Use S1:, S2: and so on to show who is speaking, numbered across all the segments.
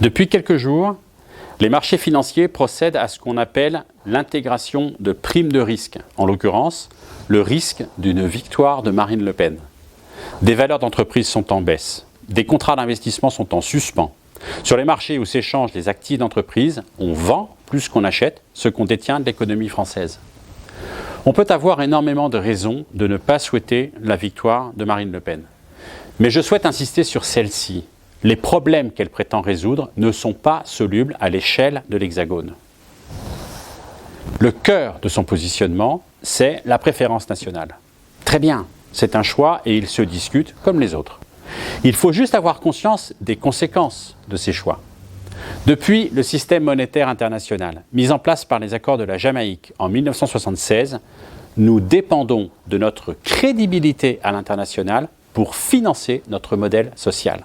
S1: Depuis quelques jours, les marchés financiers procèdent à ce qu'on appelle l'intégration de primes de risque, en l'occurrence le risque d'une victoire de Marine Le Pen. Des valeurs d'entreprise sont en baisse, des contrats d'investissement sont en suspens. Sur les marchés où s'échangent les actifs d'entreprise, on vend plus qu'on achète ce qu'on détient de l'économie française. On peut avoir énormément de raisons de ne pas souhaiter la victoire de Marine Le Pen. Mais je souhaite insister sur celle-ci. Les problèmes qu'elle prétend résoudre ne sont pas solubles à l'échelle de l'Hexagone. Le cœur de son positionnement, c'est la préférence nationale. Très bien, c'est un choix et il se discute comme les autres. Il faut juste avoir conscience des conséquences de ces choix. Depuis le système monétaire international, mis en place par les accords de la Jamaïque en 1976, nous dépendons de notre crédibilité à l'international pour financer notre modèle social.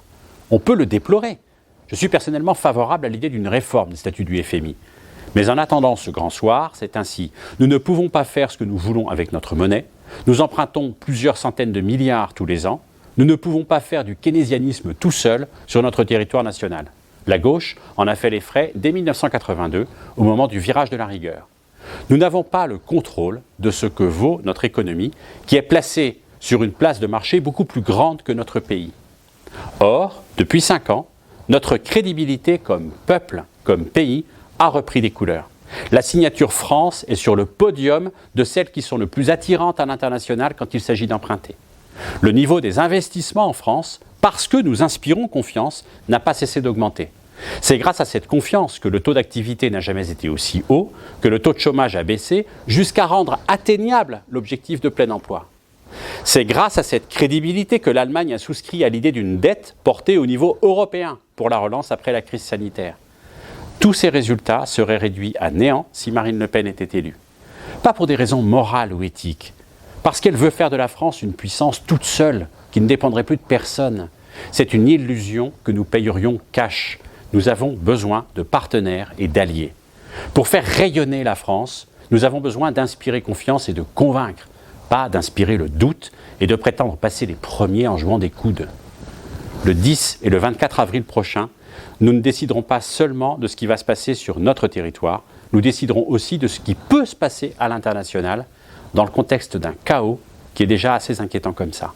S1: On peut le déplorer. Je suis personnellement favorable à l'idée d'une réforme des statuts du FMI. Mais en attendant ce grand soir, c'est ainsi. Nous ne pouvons pas faire ce que nous voulons avec notre monnaie. Nous empruntons plusieurs centaines de milliards tous les ans. Nous ne pouvons pas faire du keynésianisme tout seul sur notre territoire national. La gauche en a fait les frais dès 1982, au moment du virage de la rigueur. Nous n'avons pas le contrôle de ce que vaut notre économie, qui est placée sur une place de marché beaucoup plus grande que notre pays. Or, depuis 5 ans, notre crédibilité comme peuple, comme pays, a repris des couleurs. La signature France est sur le podium de celles qui sont le plus attirantes à l'international quand il s'agit d'emprunter. Le niveau des investissements en France, parce que nous inspirons confiance, n'a pas cessé d'augmenter. C'est grâce à cette confiance que le taux d'activité n'a jamais été aussi haut, que le taux de chômage a baissé, jusqu'à rendre atteignable l'objectif de plein emploi. C'est grâce à cette crédibilité que l'Allemagne a souscrit à l'idée d'une dette portée au niveau européen pour la relance après la crise sanitaire. Tous ces résultats seraient réduits à néant si Marine Le Pen était élue. Pas pour des raisons morales ou éthiques, parce qu'elle veut faire de la France une puissance toute seule, qui ne dépendrait plus de personne. C'est une illusion que nous payerions cash. Nous avons besoin de partenaires et d'alliés. Pour faire rayonner la France, nous avons besoin d'inspirer confiance et de convaincre, pas d'inspirer le doute et de prétendre passer les premiers en jouant des coudes. Le 10 et le 24 avril prochain, nous ne déciderons pas seulement de ce qui va se passer sur notre territoire, nous déciderons aussi de ce qui peut se passer à l'international, dans le contexte d'un chaos qui est déjà assez inquiétant comme ça.